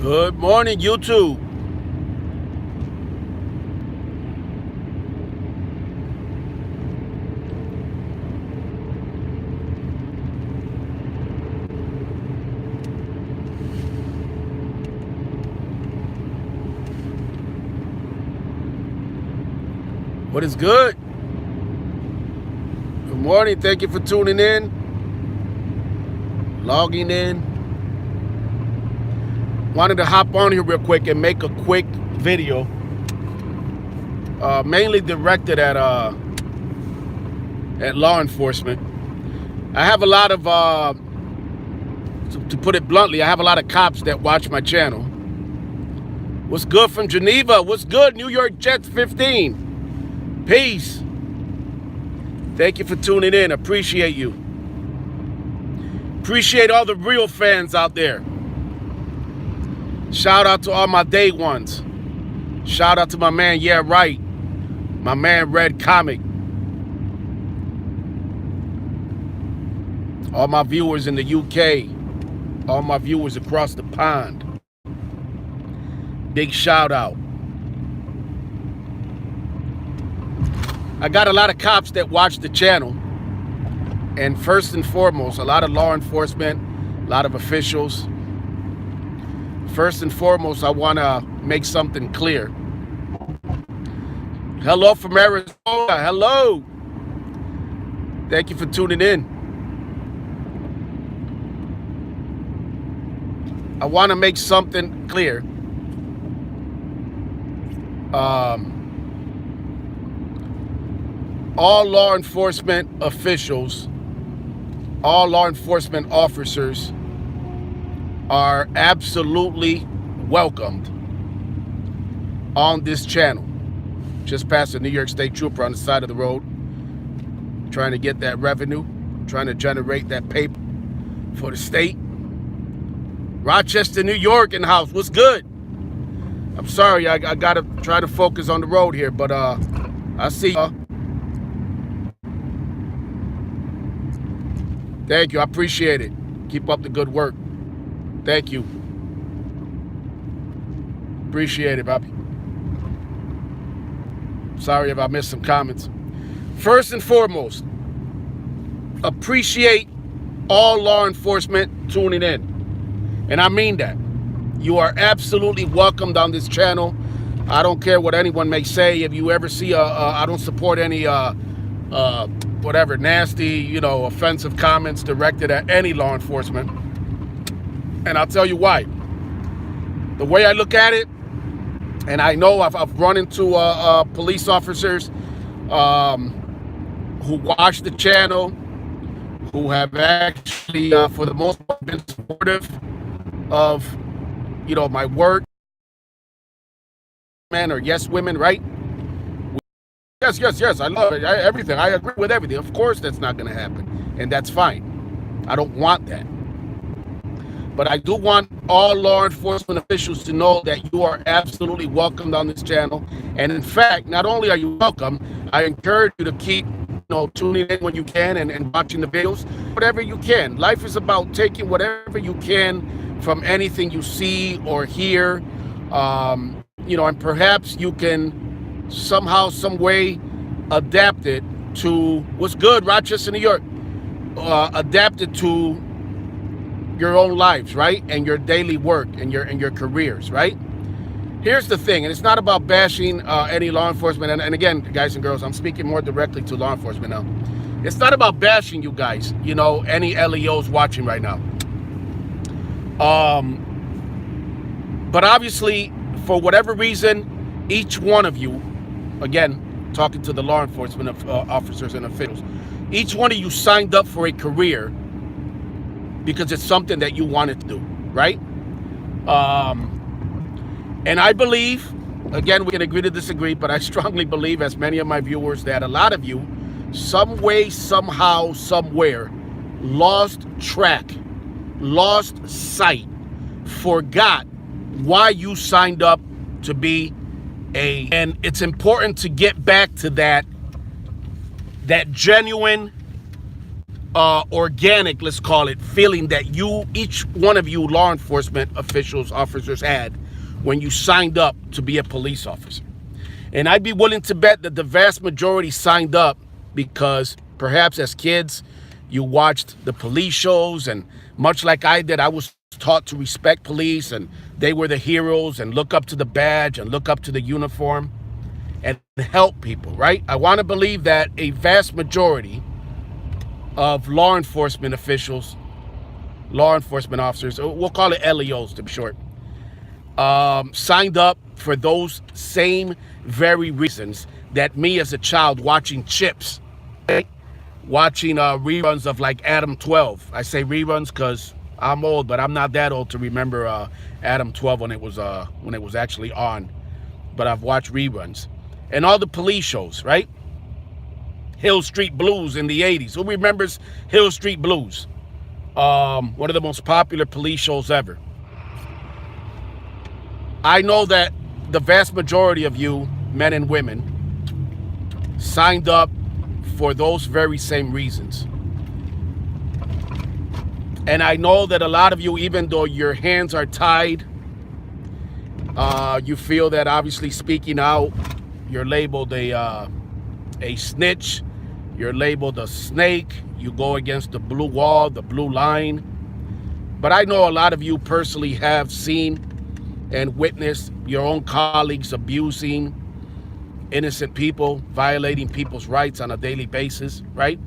Good morning, YouTube. What is good? Good morning. Thank you for tuning in, logging in. Wanted to hop on here real quick and make a quick video, mainly directed at law enforcement. I have a lot of, to put it bluntly, I have a lot of cops that watch my channel. What's good from Geneva? What's good, New York Jets 15? Peace. Thank you for tuning in. Appreciate you. Appreciate all the real fans out there. Shout out to all my day ones. Shout out to my man, Yeah Right. My man, Red Comic. All my viewers in the UK. All my viewers across the pond. Big shout out. I got a lot of cops that watch the channel. And first and foremost, a lot of law enforcement, a lot of officials. First and foremost, I want to make something clear. Hello from Arizona. Hello. Thank you for tuning in. I want to make something clear. All law enforcement officials, all law enforcement officers are absolutely welcomed on this channel. Just passed a New York State trooper on the side of the road, trying to get that revenue, trying to generate that paper for the state. Rochester, New York in the house. What's good? I'm sorry, I gotta try to focus on the road here, but I see y'all. Thank you, I appreciate it. Keep up the good work. Thank you. Appreciate it, Bobby. Sorry if I missed some comments. First and foremost, appreciate all law enforcement tuning in. And I mean that. You are absolutely welcomed on this channel. I don't care what anyone may say. If you ever see I don't support any whatever nasty, offensive comments directed at any law enforcement. And I'll tell you why. The way I look at it, and I know I've run into police officers who watch the channel, who have actually, for the most part, been supportive of, my work, men or yes women, right? Yes, I love it. Everything. I agree with everything. Of course that's not going to happen, and that's fine. I don't want that. But I do want all law enforcement officials to know that you are absolutely welcomed on this channel. And in fact, not only are you welcome, I encourage you to keep tuning in when you can and watching the videos, whatever you can. Life is about taking whatever you can from anything you see or hear, and perhaps you can somehow, some way adapt it to what's good, Rochester, New York, adapt it to your own lives, right? And your daily work and your careers, right? Here's the thing, and it's not about bashing any law enforcement. And again, guys and girls, I'm speaking more directly to law enforcement now. It's not about bashing you guys, any LEOs watching right now. But obviously, for whatever reason, each one of you, again, talking to the law enforcement officers and officials, each one of you signed up for a career because it's something that you wanted to do, right? And I believe, again, we can agree to disagree, but I strongly believe, as many of my viewers, that a lot of you, some way, somehow, somewhere, lost track, lost sight, forgot why you signed up to be and it's important to get back to that genuine organic, let's call it, feeling that each one of you law enforcement officials, officers had when you signed up to be a police officer. And I'd be willing to bet that the vast majority signed up because perhaps as kids, you watched the police shows, and much like I did, I was taught to respect police, and they were the heroes, and look up to the badge and look up to the uniform and help people, right? I want to believe that a vast majority of law enforcement officials, law enforcement officers, we'll call it LEOs to be short, signed up for those same very reasons that me as a child watching Chips, okay? Watching reruns of like Adam 12. I say reruns because I'm old, but I'm not that old to remember Adam 12 when it was actually on. But I've watched reruns. And all the police shows, right? Hill Street Blues in the 80s. Who remembers Hill Street Blues? One of the most popular police shows ever. I know that the vast majority of you, men and women, signed up for those very same reasons. And I know that a lot of you, even though your hands are tied, you feel that obviously speaking out, you're labeled a snitch, you're labeled a snake, you go against the blue wall, the blue line. But I know a lot of you personally have seen and witnessed your own colleagues abusing innocent people, violating people's rights on a daily basis, right?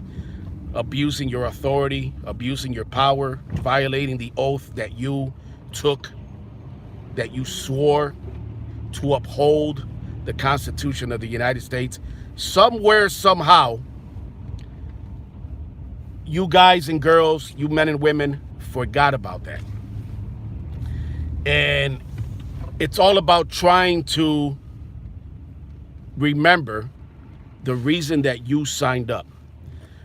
Abusing your authority, abusing your power, violating the oath that you took, that you swore to uphold the Constitution of the United States. Somewhere, somehow, you guys and girls, you men and women, forgot about that. And it's all about trying to remember the reason that you signed up.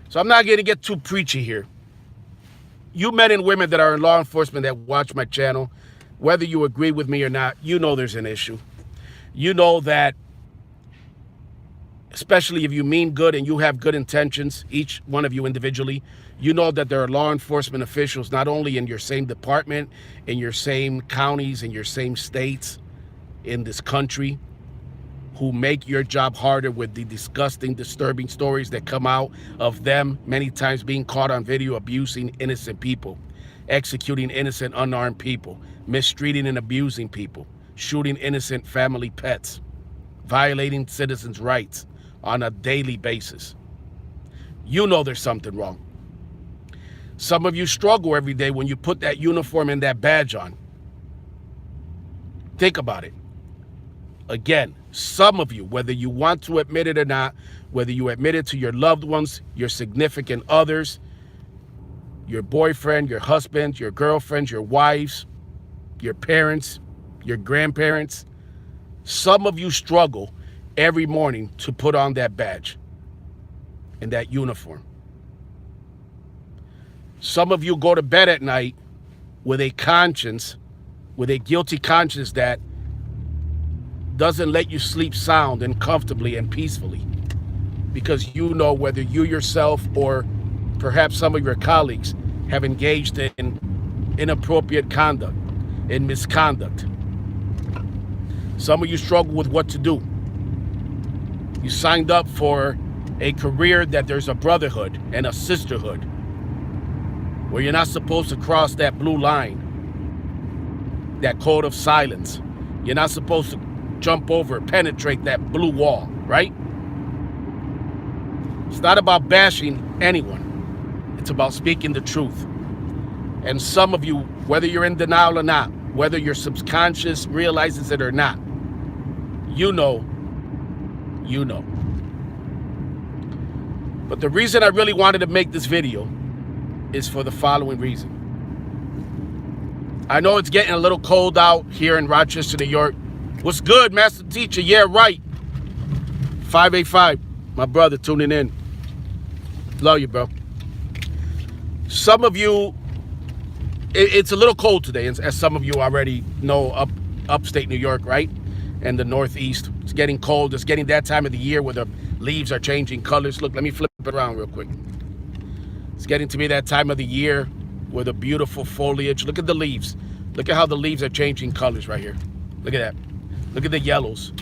So I'm not going to get too preachy here. You men and women that are in law enforcement that watch my channel, whether you agree with me or not, you know there's an issue. You know that, especially if you mean good and you have good intentions, each one of you individually, you know that there are law enforcement officials not only in your same department, in your same counties, in your same states, in this country, who make your job harder with the disgusting, disturbing stories that come out of them many times being caught on video abusing innocent people, executing innocent unarmed people, mistreating and abusing people, shooting innocent family pets, violating citizens' rights on a daily basis. You know there's something wrong. Some of you struggle every day when you put that uniform and that badge on. Think about it. Again, some of you, whether you want to admit it or not, whether you admit it to your loved ones, your significant others, your boyfriend, your husband, your girlfriends, your wives, your parents, your grandparents, some of you struggle every morning to put on that badge and that uniform. Some of you go to bed at night with a conscience, with a guilty conscience that doesn't let you sleep sound and comfortably and peacefully, because you know whether you yourself or perhaps some of your colleagues have engaged in inappropriate conduct, in misconduct. Some of you struggle with what to do. You signed up for a career that there's a brotherhood and a sisterhood, where you're not supposed to cross that blue line, that code of silence. You're not supposed to jump over, penetrate that blue wall, right? It's not about bashing anyone. It's about speaking the truth. And some of you, whether you're in denial or not, whether your subconscious realizes it or not, you know. But the reason I really wanted to make this video is for the following reason. I know it's getting a little cold out here in Rochester, New York. What's good, Master Teacher? Yeah, right. 585, my brother tuning in. Love you, bro. Some of you, it's a little cold today, as some of you already know, upstate New York, right? And the Northeast. It's getting cold. It's getting that time of the year where the leaves are changing colors. Look, let me flip it around real quick. It's getting to be that time of the year with the beautiful foliage. Look at the leaves. Look at how the leaves are changing colors right here. Look at that. Look at the yellows.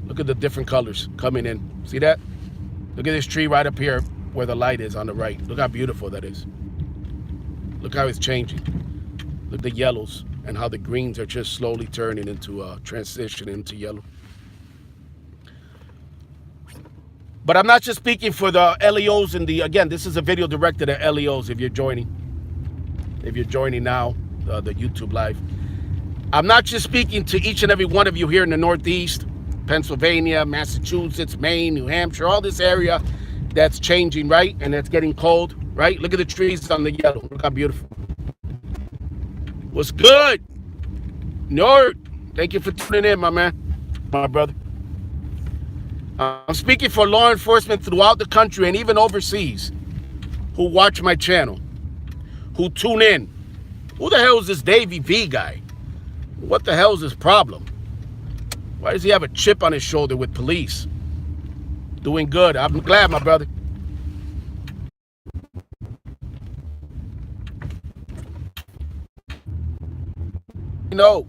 Look at the different colors coming in. See that? Look at this tree right up here where the light is on the right. Look how beautiful that is. Look how it's changing. Look at the yellows and how the greens are just slowly turning into transition into yellow. But I'm not just speaking for the LEOs and again, this is a video directed at LEOs if you're joining. If you're joining now, the YouTube live. I'm not just speaking to each and every one of you here in the Northeast, Pennsylvania, Massachusetts, Maine, New Hampshire, all this area that's changing, right? And it's getting cold, right? Look at the trees on the yellow. Look how beautiful. What's good? Nord, thank you for tuning in, my man, my brother. I'm speaking for law enforcement throughout the country and even overseas who watch my channel, who tune in. Who the hell is this Davey V guy? What the hell is his problem? Why does he have a chip on his shoulder with police? Doing good. I'm glad, my brother. You know,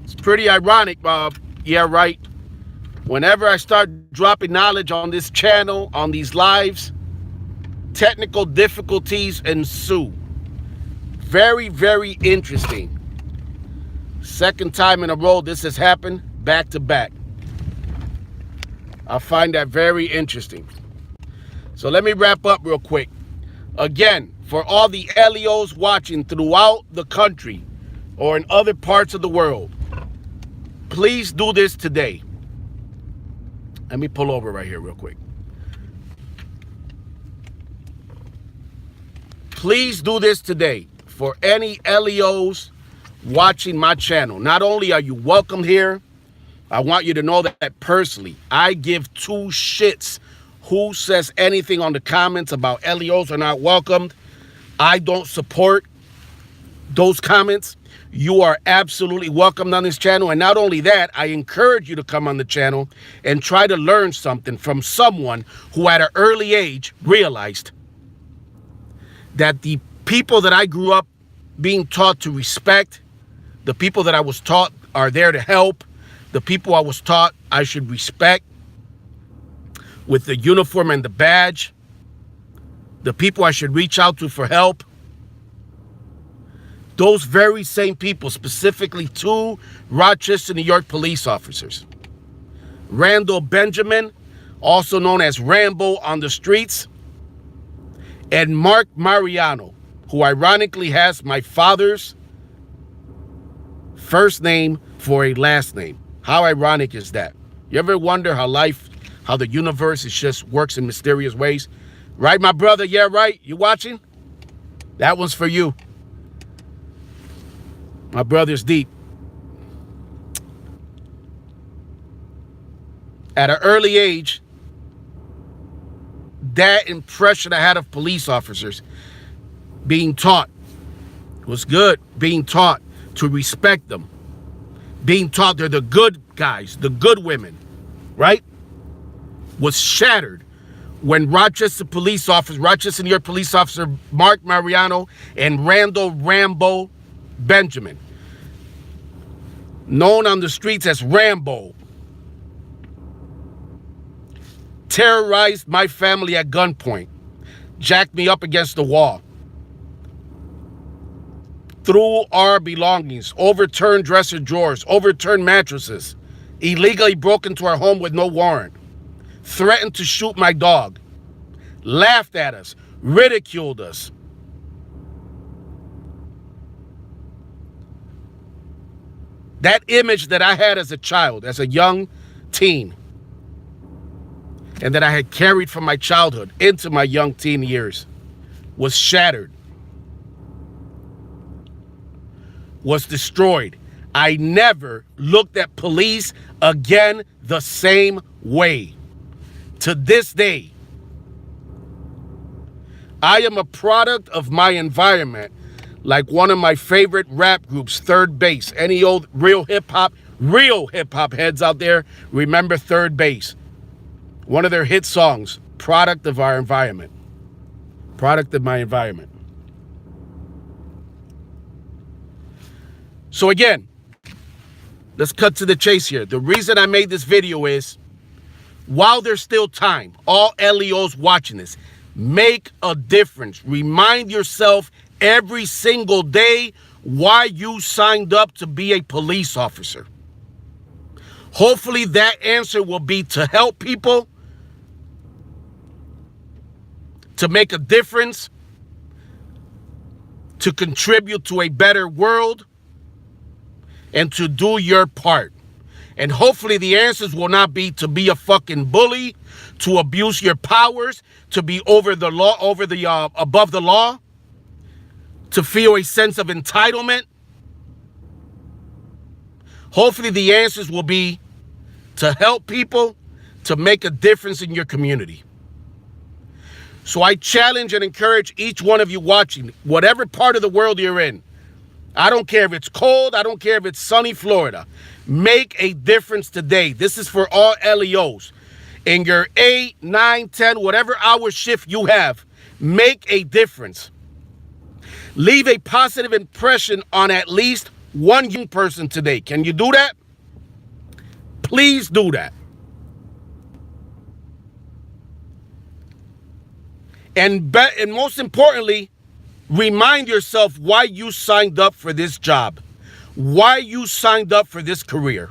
it's pretty ironic, Bob. Yeah, right. Whenever I start dropping knowledge on this channel, on these lives, technical difficulties ensue. Very, very interesting. Second time in a row this has happened, back to back. I find that very interesting. So let me wrap up real quick. Again, for all the LEOs watching throughout the country or in other parts of the world, please do this today. Let me pull over right here real quick. Please do this today for any LEOs watching my channel. Not only are you welcome here, I want you to know that personally, I give two shits who says anything on the comments about LEOs are not welcomed. I don't support those comments. You are absolutely welcomed on this channel. And not only that, I encourage you to come on the channel and try to learn something from someone who at an early age realized that the people that I grew up being taught to respect, the people that I was taught are there to help, the people I was taught I should respect with the uniform and the badge, the people I should reach out to for help, those very same people, specifically two Rochester, New York police officers, Randall Benjamin, also known as Rambo on the streets, and Mark Mariano, who ironically has my father's first name for a last name. How ironic is that? You ever wonder how the universe is just works in mysterious ways? Right, my brother? Yeah, right? You watching? That one's for you. My brother's deep. At an early age, that impression I had of police officers being taught was good, being taught to respect them, being taught they're the good guys, the good women, right? Was shattered when Rochester New York police officer Mark Mariano and Randall Rambo Benjamin, known on the streets as Rambo, terrorized my family at gunpoint, jacked me up against the wall, threw our belongings, overturned dresser drawers, overturned mattresses, illegally broke into our home with no warrant, threatened to shoot my dog, laughed at us, ridiculed us. That image that I had as a child, as a young teen, and that I had carried from my childhood into my young teen years, was shattered, was destroyed. I never looked at police again the same way. To this day, I am a product of my environment. Like one of my favorite rap groups, Third Base. Any old real hip hop heads out there remember Third Base. One of their hit songs, product of our environment. Product of my environment. So again, let's cut to the chase here. The reason I made this video is, while there's still time, all LEOs watching this, make a difference. Remind yourself every single day why you signed up to be a police officer. Hopefully that answer will be to help people, to make a difference, to contribute to a better world, and to do your part. And hopefully the answers will not be to be a fucking bully, to abuse your powers, to be over the law, above the law, to feel a sense of entitlement. Hopefully the answers will be to help people, to make a difference in your community. So I challenge and encourage each one of you watching, whatever part of the world you're in. I don't care if it's cold. I don't care if it's sunny Florida. Make a difference today. This is for all LEOs. In your 8, 9, 10, whatever hour shift you have, make a difference. Leave a positive impression on at least one young person today. Can you do that? Please do that. And most importantly, remind yourself why you signed up for this job, why you signed up for this career.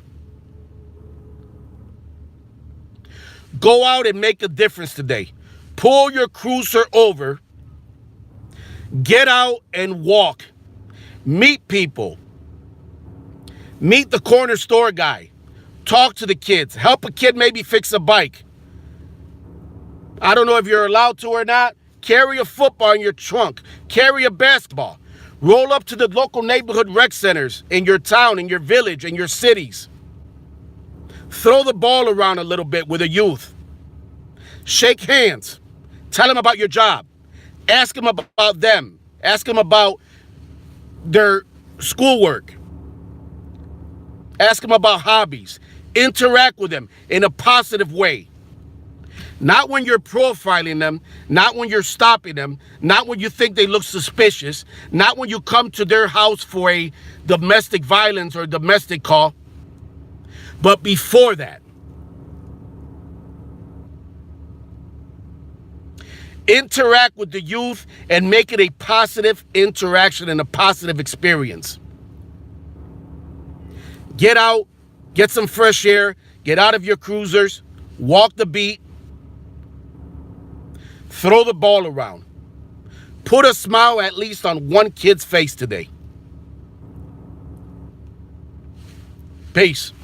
Go out and make a difference today. Pull your cruiser over. Get out and walk. Meet people. Meet the corner store guy. Talk to the kids. Help a kid maybe fix a bike. I don't know if you're allowed to or not. Carry a football in your trunk. Carry a basketball. Roll up to the local neighborhood rec centers in your town, in your village, in your cities. Throw the ball around a little bit with the youth. Shake hands. Tell them about your job. Ask them about them. Ask them about their schoolwork. Ask them about hobbies. Interact with them in a positive way. Not when you're profiling them, not when you're stopping them, not when you think they look suspicious, not when you come to their house for a domestic violence or domestic call, but before that. Interact with the youth and make it a positive interaction and a positive experience. Get out, get some fresh air, get out of your cruisers, walk the beat, throw the ball around. Put a smile at least on one kid's face today. Peace.